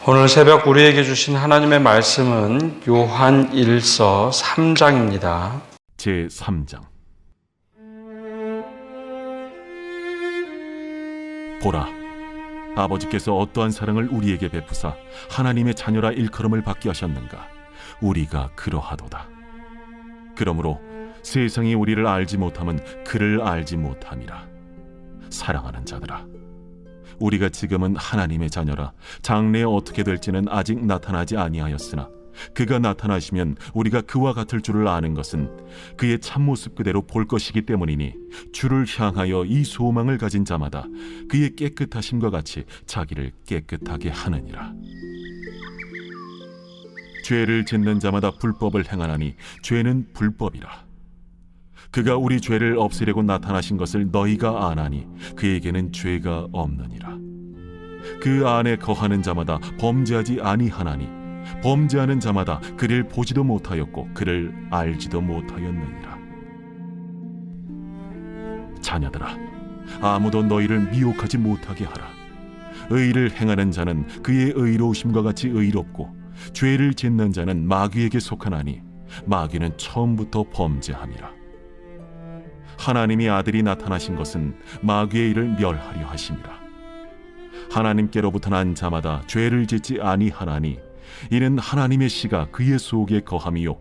오늘 새벽 우리에게 주신 하나님의 말씀은 요한 1서 3장입니다. 제 3장. 보라, 아버지께서 어떠한 사랑을 우리에게 베푸사 하나님의 자녀라 일컬음을 받게 하셨는가. 우리가 그러하도다. 그러므로 세상이 우리를 알지 못함은 그를 알지 못함이라. 사랑하는 자들아, 우리가 지금은 하나님의 자녀라. 장래에 어떻게 될지는 아직 나타나지 아니하였으나 그가 나타나시면 우리가 그와 같을 줄을 아는 것은 그의 참모습 그대로 볼 것이기 때문이니, 주를 향하여 이 소망을 가진 자마다 그의 깨끗하심과 같이 자기를 깨끗하게 하느니라. 죄를 짓는 자마다 불법을 행하나니 죄는 불법이라. 그가 우리 죄를 없애려고 나타나신 것을 너희가 아나니 그에게는 죄가 없느니라. 그 안에 거하는 자마다 범죄하지 아니하나니 범죄하는 자마다 그를 보지도 못하였고 그를 알지도 못하였느니라. 자녀들아, 아무도 너희를 미혹하지 못하게 하라. 의를 행하는 자는 그의 의로우심과 같이 의롭고 죄를 짓는 자는 마귀에게 속하나니 마귀는 처음부터 범죄함이라. 하나님이 아들이 나타나신 것은 마귀의 일을 멸하려 하심이라. 하나님께로부터 난 자마다 죄를 짓지 아니하나니 이는 하나님의 씨가 그의 속에 거함이요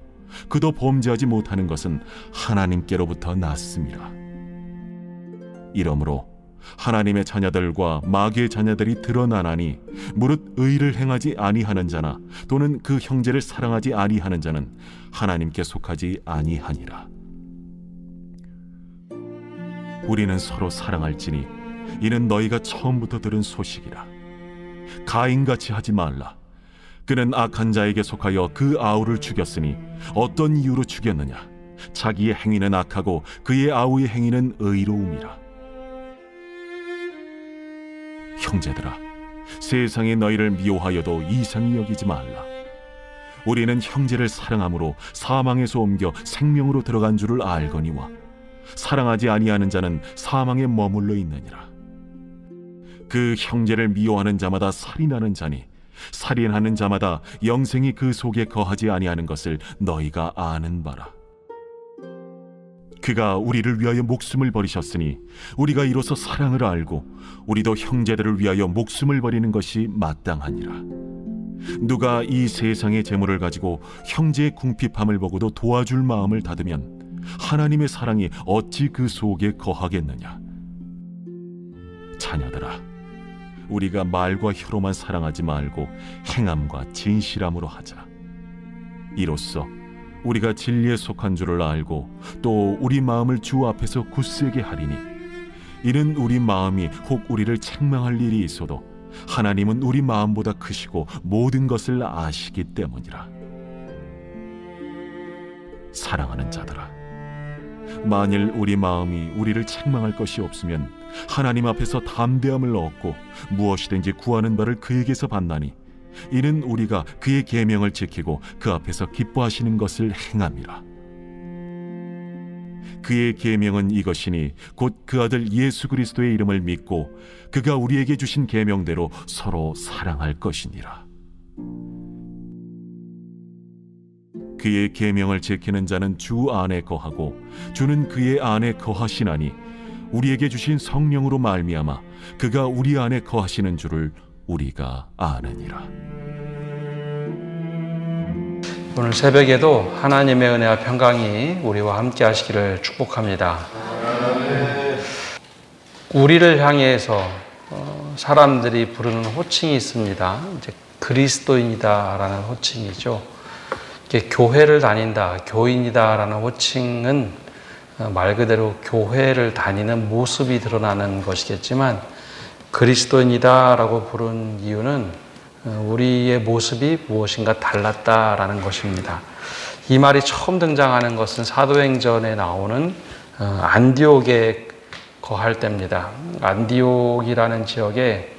그도 범죄하지 못하는 것은 하나님께로부터 났음이라. 이러므로 하나님의 자녀들과 마귀의 자녀들이 드러나나니 무릇 의를 행하지 아니하는 자나 또는 그 형제를 사랑하지 아니하는 자는 하나님께 속하지 아니하니라. 우리는 서로 사랑할지니 이는 너희가 처음부터 들은 소식이라. 가인같이 하지 말라. 그는 악한 자에게 속하여 그 아우를 죽였으니 어떤 이유로 죽였느냐? 자기의 행위는 악하고 그의 아우의 행위는 의로움이라. 형제들아, 세상이 너희를 미워하여도 이상히 여기지 말라. 우리는 형제를 사랑함으로 사망에서 옮겨 생명으로 들어간 줄을 알거니와 사랑하지 아니하는 자는 사망에 머물러 있느니라. 그 형제를 미워하는 자마다 살인하는 자니 살인하는 자마다 영생이 그 속에 거하지 아니하는 것을 너희가 아는 바라. 그가 우리를 위하여 목숨을 버리셨으니 우리가 이로써 사랑을 알고 우리도 형제들을 위하여 목숨을 버리는 것이 마땅하니라. 누가 이 세상의 재물을 가지고 형제의 궁핍함을 보고도 도와줄 마음을 닫으면 하나님의 사랑이 어찌 그 속에 거하겠느냐. 자녀들아, 우리가 말과 혀로만 사랑하지 말고 행함과 진실함으로 하자. 이로써 우리가 진리에 속한 줄을 알고 또 우리 마음을 주 앞에서 굳세게 하리니, 이는 우리 마음이 혹 우리를 책망할 일이 있어도 하나님은 우리 마음보다 크시고 모든 것을 아시기 때문이라. 사랑하는 자들아, 만일 우리 마음이 우리를 책망할 것이 없으면 하나님 앞에서 담대함을 얻고 무엇이든지 구하는 바를 그에게서 받나니 이는 우리가 그의 계명을 지키고 그 앞에서 기뻐하시는 것을 행함이라. 그의 계명은 이것이니 곧 그 아들 예수 그리스도의 이름을 믿고 그가 우리에게 주신 계명대로 서로 사랑할 것이니라. 그의 계명을 지키는 자는 주 안에 거하고 주는 그의 안에 거하시나니 우리에게 주신 성령으로 말미암아 그가 우리 안에 거하시는 줄을 우리가 아느니라. 오늘 새벽에도 하나님의 은혜와 평강이 우리와 함께 하시기를 축복합니다. 우리를 향해서 사람들이 부르는 호칭이 있습니다. 이제 그리스도인이다라는 호칭이죠. 교회를 다닌다, 교인이다라는 호칭은 말 그대로 교회를 다니는 모습이 드러나는 것이겠지만, 그리스도인이다라고 부른 이유는 우리의 모습이 무엇인가 달랐다라는 것입니다. 이 말이 처음 등장하는 것은 사도행전에 나오는 안디옥에 거할 때입니다. 안디옥이라는 지역에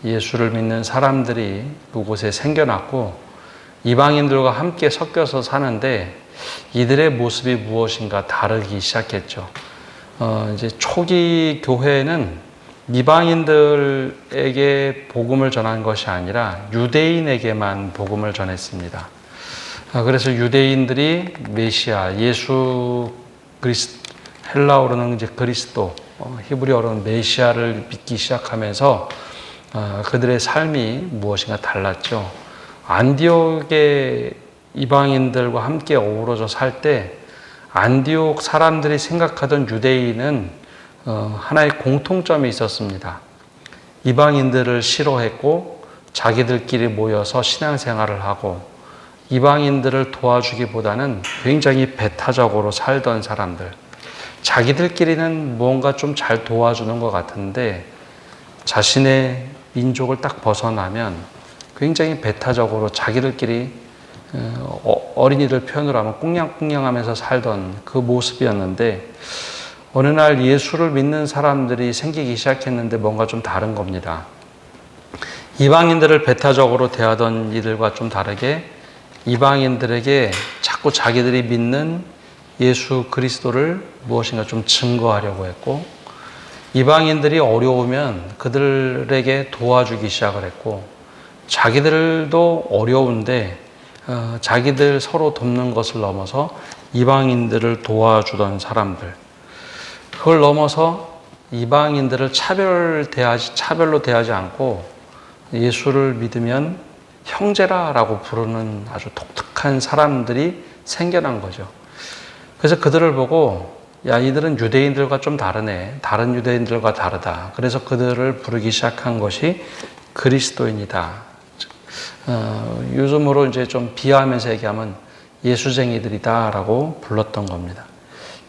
예수를 믿는 사람들이 그곳에 생겨났고 이방인들과 함께 섞여서 사는데 이들의 모습이 무엇인가 다르기 시작했죠. 이제 초기 교회는 이방인들에게 복음을 전한 것이 아니라 유대인에게만 복음을 전했습니다. 그래서 유대인들이 메시아, 예수 그리스도, 헬라어로는 이제 그리스도, 히브리어로는 메시아를 믿기 시작하면서 그들의 삶이 무엇인가 달랐죠. 안디옥의 이방인들과 함께 어우러져 살 때 안디옥 사람들이 생각하던 유대인은 하나의 공통점이 있었습니다. 이방인들을 싫어했고 자기들끼리 모여서 신앙생활을 하고 이방인들을 도와주기보다는 굉장히 배타적으로 살던 사람들. 자기들끼리는 뭔가 좀 잘 도와주는 것 같은데 자신의 민족을 딱 벗어나면 굉장히 배타적으로 자기들끼리 어린이들 표현으로 하면 꽁냥꽁냥하면서 살던 그 모습이었는데 어느 날 예수를 믿는 사람들이 생기기 시작했는데 뭔가 좀 다른 겁니다. 이방인들을 배타적으로 대하던 이들과 좀 다르게 이방인들에게 자꾸 자기들이 믿는 예수 그리스도를 무엇인가 좀 증거하려고 했고 이방인들이 어려우면 그들에게 도와주기 시작을 했고 자기들도 어려운데 자기들 서로 돕는 것을 넘어서 이방인들을 도와주던 사람들 그걸 넘어서 이방인들을 차별로 대하지 않고 예수를 믿으면 형제라라고 부르는 아주 독특한 사람들이 생겨난 거죠. 그래서 그들을 보고 야 이들은 유대인들과 좀 다르네. 다른 유대인들과 다르다. 그래서 그들을 부르기 시작한 것이 그리스도인이다. 요즘으로 이제 좀 비하하면서 얘기하면 예수쟁이들이다라고 불렀던 겁니다.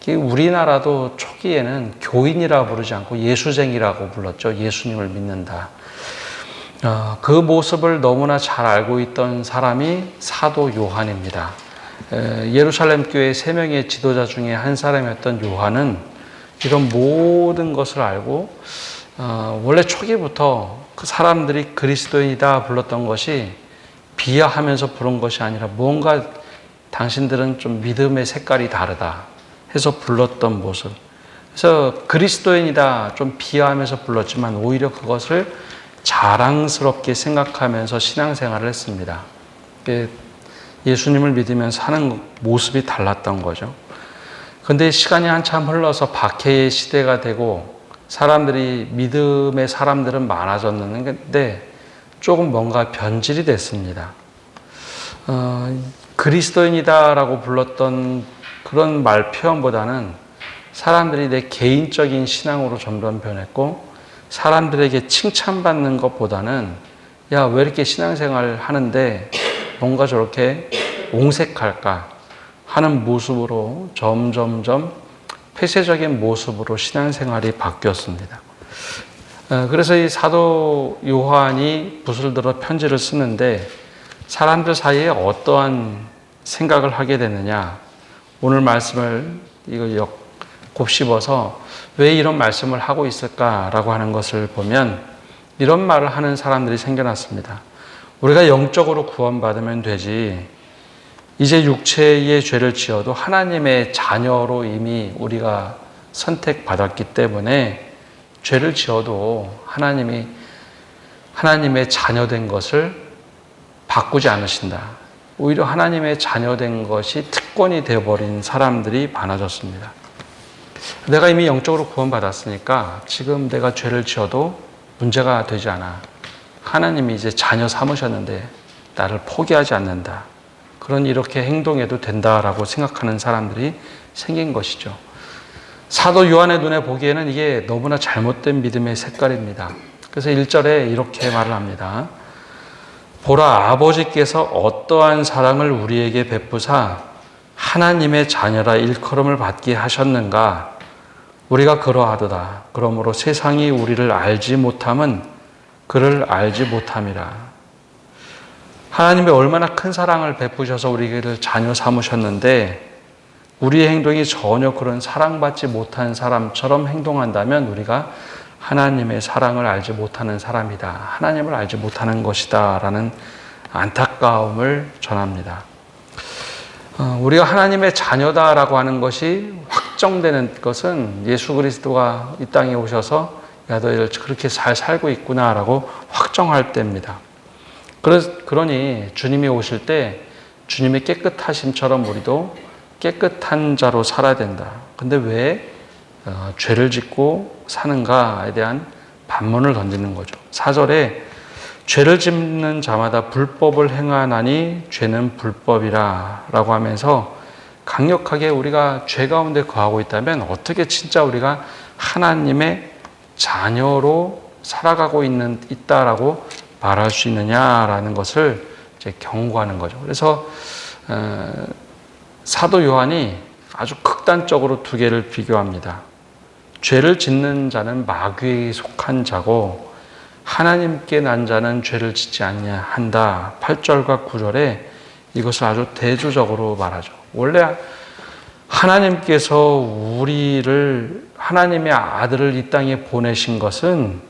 우리나라도 초기에는 교인이라 부르지 않고 예수쟁이라고 불렀죠. 예수님을 믿는다. 그 모습을 너무나 잘 알고 있던 사람이 사도 요한입니다. 예루살렘 교회 3명의 지도자 중에 한 사람이었던 요한은 이런 모든 것을 알고 원래 초기부터 그 사람들이 그리스도인이다 불렀던 것이 비하하면서 부른 것이 아니라 뭔가 당신들은 좀 믿음의 색깔이 다르다 해서 불렀던 모습. 그래서 그리스도인이다 좀 비하하면서 불렀지만 오히려 그것을 자랑스럽게 생각하면서 신앙생활을 했습니다. 예수님을 믿으면 사는 모습이 달랐던 거죠. 그런데 시간이 한참 흘러서 박해의 시대가 되고 사람들이 믿음의 사람들은 많아졌는데 조금 뭔가 변질이 됐습니다. 그리스도인이다라고 불렀던 그런 말 표현보다는 사람들이 내 개인적인 신앙으로 점점 변했고 사람들에게 칭찬받는 것보다는 야, 왜 이렇게 신앙생활 하는데 뭔가 저렇게 옹색할까 하는 모습으로 점점점 폐쇄적인 모습으로 신앙생활이 바뀌었습니다. 그래서 이 사도 요한이 붓을 들어 편지를 쓰는데 사람들 사이에 어떠한 생각을 하게 되느냐 오늘 말씀을 이거 곱씹어서 왜 이런 말씀을 하고 있을까라고 하는 것을 보면 이런 말을 하는 사람들이 생겨났습니다. 우리가 영적으로 구원받으면 되지 이제 육체의 죄를 지어도 하나님의 자녀로 이미 우리가 선택받았기 때문에 죄를 지어도 하나님의 자녀된 것을 바꾸지 않으신다. 오히려 하나님의 자녀된 것이 특권이 되어버린 사람들이 많아졌습니다. 내가 이미 영적으로 구원받았으니까 지금 내가 죄를 지어도 문제가 되지 않아. 하나님이 이제 자녀 삼으셨는데 나를 포기하지 않는다. 그런 이렇게 행동해도 된다라고 생각하는 사람들이 생긴 것이죠. 사도 요한의 눈에 보기에는 이게 너무나 잘못된 믿음의 색깔입니다. 그래서 1절에 이렇게 말을 합니다. 보라, 아버지께서 어떠한 사랑을 우리에게 베푸사 하나님의 자녀라 일컬음을 받게 하셨는가? 우리가 그러하도다. 그러므로 세상이 우리를 알지 못함은 그를 알지 못함이라. 하나님의 얼마나 큰 사랑을 베푸셔서 우리를 자녀 삼으셨는데 우리의 행동이 전혀 그런 사랑받지 못한 사람처럼 행동한다면 우리가 하나님의 사랑을 알지 못하는 사람이다. 하나님을 알지 못하는 것이다. 라는 안타까움을 전합니다. 우리가 하나님의 자녀다라고 하는 것이 확정되는 것은 예수 그리스도가 이 땅에 오셔서 야, 너희들 그렇게 잘 살고 있구나라고 확정할 때입니다. 그러니 주님이 오실 때 주님의 깨끗하심처럼 우리도 깨끗한 자로 살아야 된다. 근데 왜 죄를 짓고 사는가에 대한 반문을 던지는 거죠. 4절에 죄를 짓는 자마다 불법을 행하나니 죄는 불법이라 라고 하면서 강력하게 우리가 죄 가운데 거하고 있다면 어떻게 진짜 우리가 하나님의 자녀로 살아가고 있다라고 말할 수 있느냐라는 것을 이제 경고하는 거죠. 그래서 사도 요한이 아주 극단적으로 두 개를 비교합니다. 죄를 짓는 자는 마귀에 속한 자고 하나님께 난 자는 죄를 짓지 아니한다. 8절과 9절에 이것을 아주 대조적으로 말하죠. 원래 하나님께서 우리를 하나님의 아들을 이 땅에 보내신 것은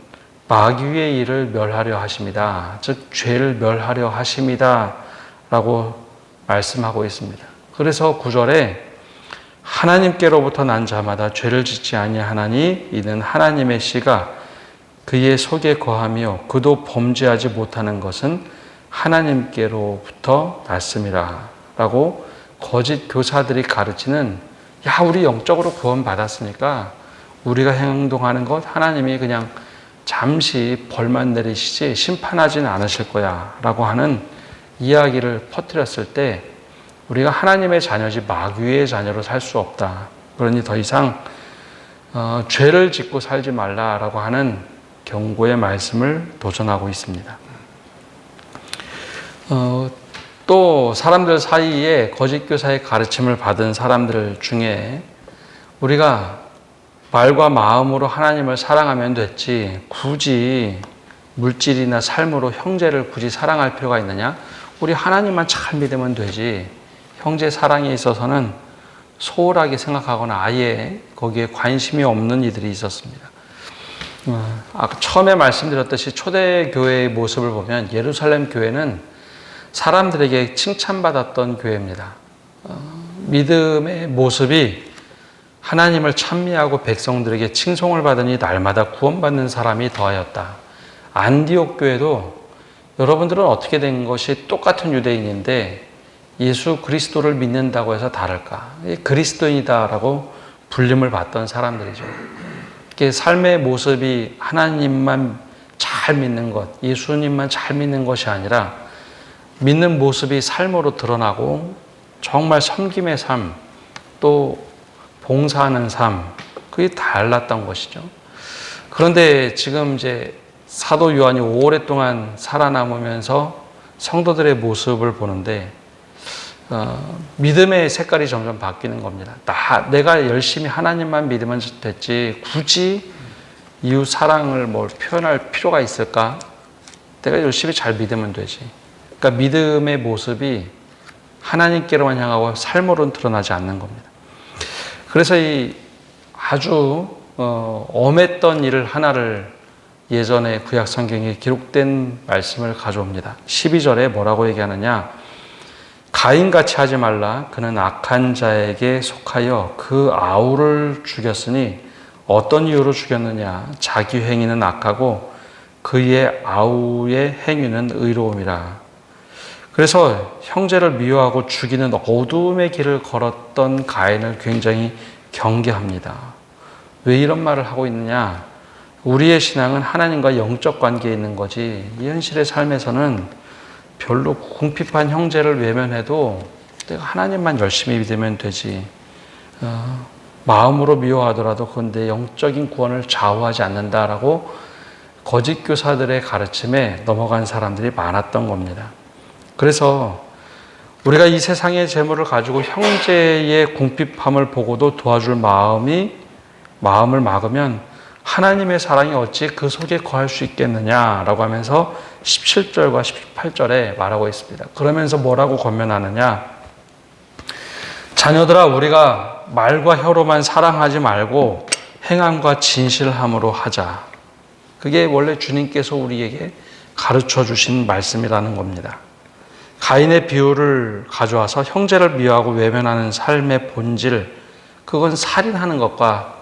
마귀의 일을 멸하려 하심이다. 즉 죄를 멸하려 하심이다 라고 말씀하고 있습니다. 그래서 9절에 하나님께로부터 난 자마다 죄를 짓지 아니하나니 이는 하나님의 씨가 그의 속에 거하며 그도 범죄하지 못하는 것은 하나님께로부터 났음이라 라고 거짓 교사들이 가르치는, 야, 우리 영적으로 구원 받았으니까 우리가 행동하는 것 하나님이 그냥 잠시 벌만 내리시지 심판하지는 않으실 거야 라고 하는 이야기를 퍼뜨렸을 때 우리가 하나님의 자녀지 마귀의 자녀로 살 수 없다. 그러니 더 이상 죄를 짓고 살지 말라라고 하는 경고의 말씀을 도전하고 있습니다. 또 사람들 사이에 거짓 교사의 가르침을 받은 사람들 중에 우리가 말과 마음으로 하나님을 사랑하면 됐지 굳이 물질이나 삶으로 형제를 굳이 사랑할 필요가 있느냐? 우리 하나님만 잘 믿으면 되지 형제 사랑에 있어서는 소홀하게 생각하거나 아예 거기에 관심이 없는 이들이 있었습니다. 아까 처음에 말씀드렸듯이 초대교회의 모습을 보면 예루살렘 교회는 사람들에게 칭찬받았던 교회입니다. 믿음의 모습이 하나님을 찬미하고 백성들에게 칭송을 받으니 날마다 구원받는 사람이 더하였다. 안디옥 교회도 여러분들은 어떻게 된 것이 똑같은 유대인인데 예수 그리스도를 믿는다고 해서 다를까? 그리스도인이다라고 불림을 받던 사람들이죠. 삶의 모습이 하나님만 잘 믿는 것, 예수님만 잘 믿는 것이 아니라 믿는 모습이 삶으로 드러나고 정말 섬김의 삶, 또 봉사하는 삶, 그게 달랐던 것이죠. 그런데 지금 이제 사도 요한이 오랫동안 살아남으면서 성도들의 모습을 보는데 믿음의 색깔이 점점 바뀌는 겁니다. 내가 열심히 하나님만 믿으면 됐지 굳이 이웃 사랑을 표현할 필요가 있을까? 내가 열심히 잘 믿으면 되지. 그러니까 믿음의 모습이 하나님께로만 향하고 삶으로는 드러나지 않는 겁니다. 그래서 이 아주 엄했던 일을 하나를 예전에 구약 성경에 기록된 말씀을 가져옵니다. 12절에 뭐라고 얘기하느냐? 가인같이 하지 말라. 그는 악한 자에게 속하여 그 아우를 죽였으니 어떤 이유로 죽였느냐? 자기 행위는 악하고 그의 아우의 행위는 의로움이라. 그래서 형제를 미워하고 죽이는 어둠의 길을 걸었던 가인을 굉장히 경계합니다. 왜 이런 말을 하고 있느냐? 우리의 신앙은 하나님과 영적 관계에 있는 거지 이 현실의 삶에서는 별로 궁핍한 형제를 외면해도 내가 하나님만 열심히 믿으면 되지. 마음으로 미워하더라도 그건 내 영적인 구원을 좌우하지 않는다라고 거짓 교사들의 가르침에 넘어간 사람들이 많았던 겁니다. 그래서 우리가 이 세상의 재물을 가지고 형제의 궁핍함을 보고도 도와줄 마음을 막으면 하나님의 사랑이 어찌 그 속에 거할 수 있겠느냐라고 하면서 17절과 18절에 말하고 있습니다. 그러면서 뭐라고 권면하느냐? 자녀들아, 우리가 말과 혀로만 사랑하지 말고 행함과 진실함으로 하자. 그게 원래 주님께서 우리에게 가르쳐 주신 말씀이라는 겁니다. 가인의 비유를 가져와서 형제를 미워하고 외면하는 삶의 본질, 그건 살인하는 것과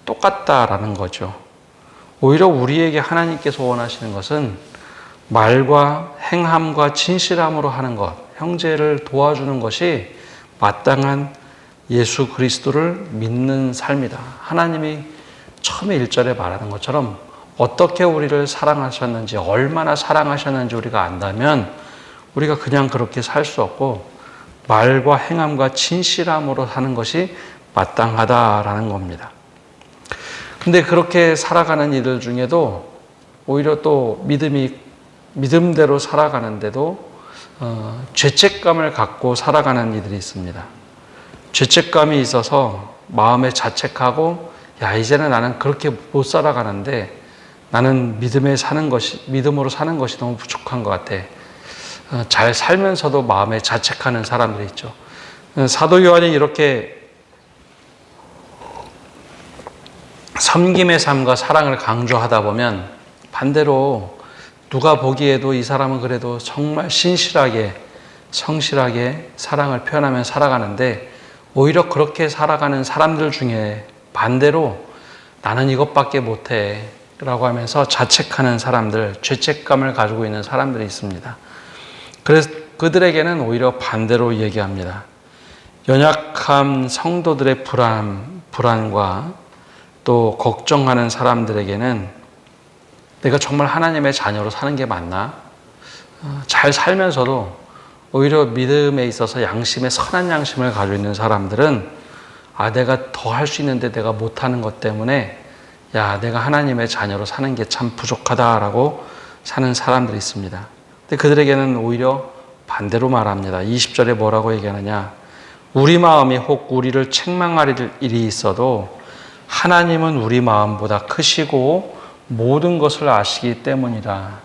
똑같다라는 거죠. 오히려 우리에게 하나님께서 원하시는 것은 말과 행함과 진실함으로 하는 것, 형제를 도와주는 것이 마땅한 예수 그리스도를 믿는 삶이다. 하나님이 처음에 1절에 말하는 것처럼 어떻게 우리를 사랑하셨는지, 얼마나 사랑하셨는지 우리가 안다면 우리가 그냥 그렇게 살 수 없고 말과 행함과 진실함으로 사는 것이 마땅하다라는 겁니다. 근데 그렇게 살아가는 이들 중에도 오히려 또 믿음대로 살아가는데도 죄책감을 갖고 살아가는 이들이 있습니다. 죄책감이 있어서 마음에 자책하고 야, 이제는 나는 그렇게 못 살아가는데 나는 믿음으로 사는 것이 너무 부족한 것 같아. 잘 살면서도 마음에 자책하는 사람들이 있죠. 사도 요한이 이렇게 섬김의 삶과 사랑을 강조하다 보면 반대로 누가 보기에도 이 사람은 그래도 정말 신실하게, 성실하게 사랑을 표현하며 살아가는데 오히려 그렇게 살아가는 사람들 중에 반대로 나는 이것밖에 못해 라고 하면서 자책하는 사람들, 죄책감을 가지고 있는 사람들이 있습니다. 그래서 그들에게는 오히려 반대로 얘기합니다. 연약한 성도들의 불안과 또 걱정하는 사람들에게는 내가 정말 하나님의 자녀로 사는 게 맞나? 잘 살면서도 오히려 믿음에 있어서 선한 양심을 가지고 있는 사람들은 내가 더 할 수 있는데 내가 못하는 것 때문에 내가 하나님의 자녀로 사는 게 참 부족하다라고 사는 사람들이 있습니다. 근데 그들에게는 오히려 반대로 말합니다. 20절에 뭐라고 얘기하느냐? 우리 마음이 혹 우리를 책망할 일이 있어도 하나님은 우리 마음보다 크시고 모든 것을 아시기 때문이라.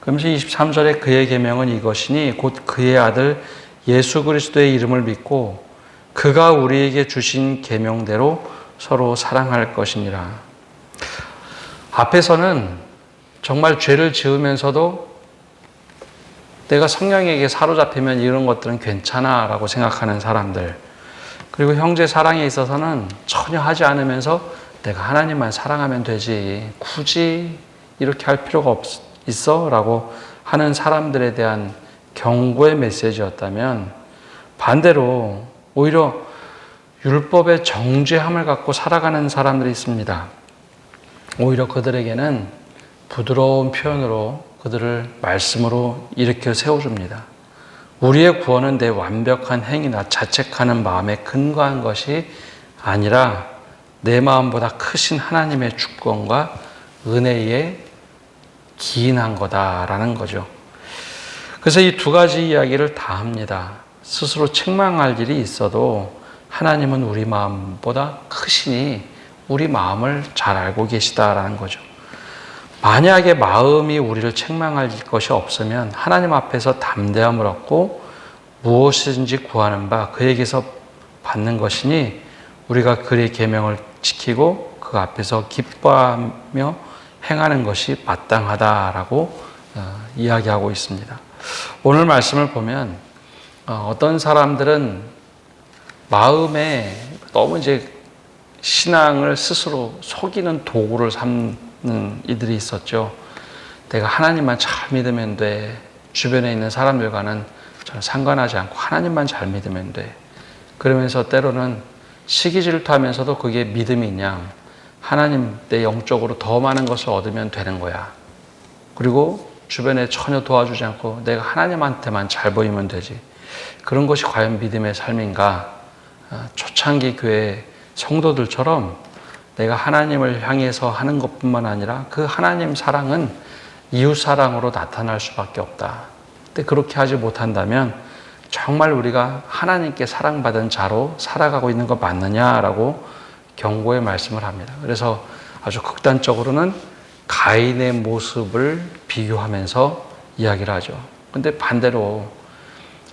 그러면서 23절에 그의 계명은 이것이니 곧 그의 아들 예수 그리스도의 이름을 믿고 그가 우리에게 주신 계명대로 서로 사랑할 것이니라. 앞에서는 정말 죄를 지으면서도 내가 성령에게 사로잡히면 이런 것들은 괜찮아 라고 생각하는 사람들, 그리고 형제 사랑에 있어서는 전혀 하지 않으면서 내가 하나님만 사랑하면 되지 굳이 이렇게 할 필요가 있어? 라고 하는 사람들에 대한 경고의 메시지였다면 반대로 오히려 율법의 정죄함을 갖고 살아가는 사람들이 있습니다. 오히려 그들에게는 부드러운 표현으로 그들을 말씀으로 일으켜 세워줍니다. 우리의 구원은 내 완벽한 행위나 자책하는 마음에 근거한 것이 아니라 내 마음보다 크신 하나님의 주권과 은혜에 기인한 거다라는 거죠. 그래서 이 두 가지 이야기를 다 합니다. 스스로 책망할 일이 있어도 하나님은 우리 마음보다 크시니 우리 마음을 잘 알고 계시다라는 거죠. 만약에 마음이 우리를 책망할 것이 없으면 하나님 앞에서 담대함을 얻고 무엇이든지 구하는 바 그에게서 받는 것이니 우리가 그의 계명을 지키고 그 앞에서 기뻐하며 행하는 것이 마땅하다라고 이야기하고 있습니다. 오늘 말씀을 보면 어떤 사람들은 마음에 너무 신앙을 스스로 속이는 도구를 삼는 이들이 있었죠. 내가 하나님만 잘 믿으면 돼. 주변에 있는 사람들과는 저는 상관하지 않고 하나님만 잘 믿으면 돼. 그러면서 때로는 시기 질투하면서도 그게 믿음이냐. 하나님 내 영적으로 더 많은 것을 얻으면 되는 거야. 그리고 주변에 전혀 도와주지 않고 내가 하나님한테만 잘 보이면 되지. 그런 것이 과연 믿음의 삶인가? 초창기 교회 성도들처럼 내가 하나님을 향해서 하는 것뿐만 아니라 그 하나님 사랑은 이웃 사랑으로 나타날 수밖에 없다. 근데 그렇게 하지 못한다면 정말 우리가 하나님께 사랑받은 자로 살아가고 있는 거 맞느냐라고 경고의 말씀을 합니다. 그래서 아주 극단적으로는 가인의 모습을 비교하면서 이야기를 하죠. 근데 반대로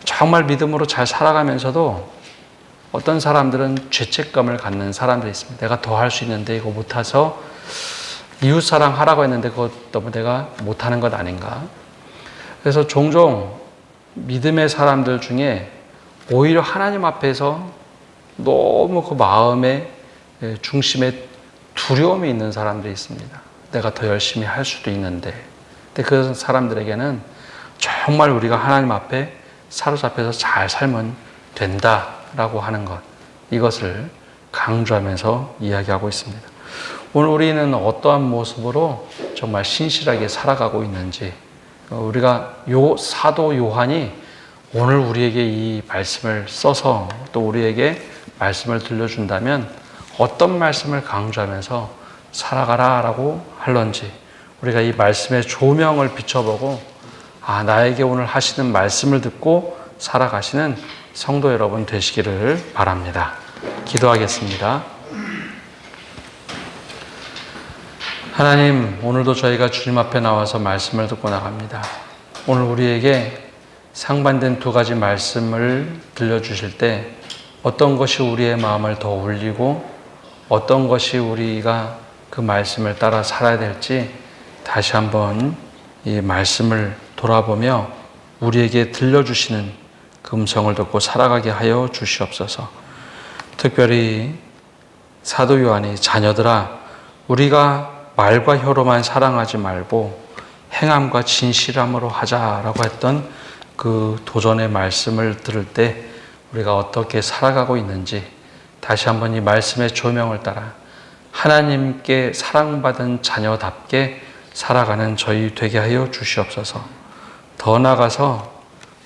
정말 믿음으로 잘 살아가면서도 어떤 사람들은 죄책감을 갖는 사람들이 있습니다. 내가 더 할 수 있는데 이거 못해서 이웃사랑 하라고 했는데 그것 너무 내가 못하는 것 아닌가. 그래서 종종 믿음의 사람들 중에 오히려 하나님 앞에서 너무 그 마음의 중심에 두려움이 있는 사람들이 있습니다. 내가 더 열심히 할 수도 있는데, 근데 그 사람들에게는 정말 우리가 하나님 앞에 사로잡혀서 잘 살면 된다라고 하는 것, 이것을 강조하면서 이야기하고 있습니다. 오늘 우리는 어떠한 모습으로 정말 신실하게 살아가고 있는지, 우리가 사도 요한이 오늘 우리에게 이 말씀을 써서 또 우리에게 말씀을 들려준다면 어떤 말씀을 강조하면서 살아가라라고 할런지, 우리가 이 말씀의 조명을 비춰보고 나에게 오늘 하시는 말씀을 듣고 살아가시는 성도 여러분 되시기를 바랍니다. 기도하겠습니다. 하나님, 오늘도 저희가 주님 앞에 나와서 말씀을 듣고 나갑니다. 오늘 우리에게 상반된 두 가지 말씀을 들려주실 때 어떤 것이 우리의 마음을 더 울리고 어떤 것이 우리가 그 말씀을 따라 살아야 될지 다시 한번 이 말씀을 돌아보며 우리에게 들려주시는 그 음성을 듣고 살아가게 하여 주시옵소서. 특별히 사도 요한이 자녀들아, 우리가 말과 혀로만 사랑하지 말고 행함과 진실함으로 하자라고 했던 그 도전의 말씀을 들을 때 우리가 어떻게 살아가고 있는지 다시 한번 이 말씀의 조명을 따라 하나님께 사랑받은 자녀답게 살아가는 저희 되게 하여 주시옵소서. 더 나아가서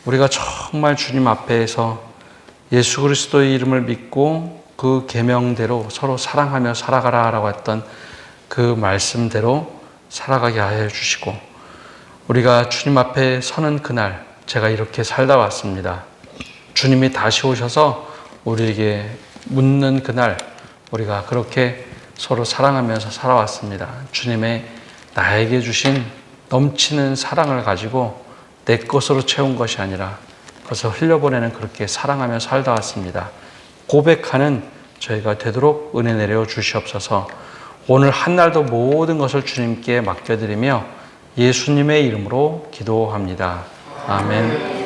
우리가 정말 주님 앞에서 예수 그리스도의 이름을 믿고 그 계명대로 서로 사랑하며 살아가라라고 했던 그 말씀대로 살아가게 하여 주시고, 우리가 주님 앞에 서는 그날 제가 이렇게 살다 왔습니다. 주님이 다시 오셔서 우리에게 묻는 그날 우리가 그렇게 서로 사랑하면서 살아왔습니다. 주님의 나에게 주신 넘치는 사랑을 가지고 내 것으로 채운 것이 아니라 그것을 흘려보내는 그렇게 사랑하며 살다 왔습니다. 고백하는 저희가 되도록 은혜 내려 주시옵소서. 오늘 한날도 모든 것을 주님께 맡겨드리며 예수님의 이름으로 기도합니다. 아멘.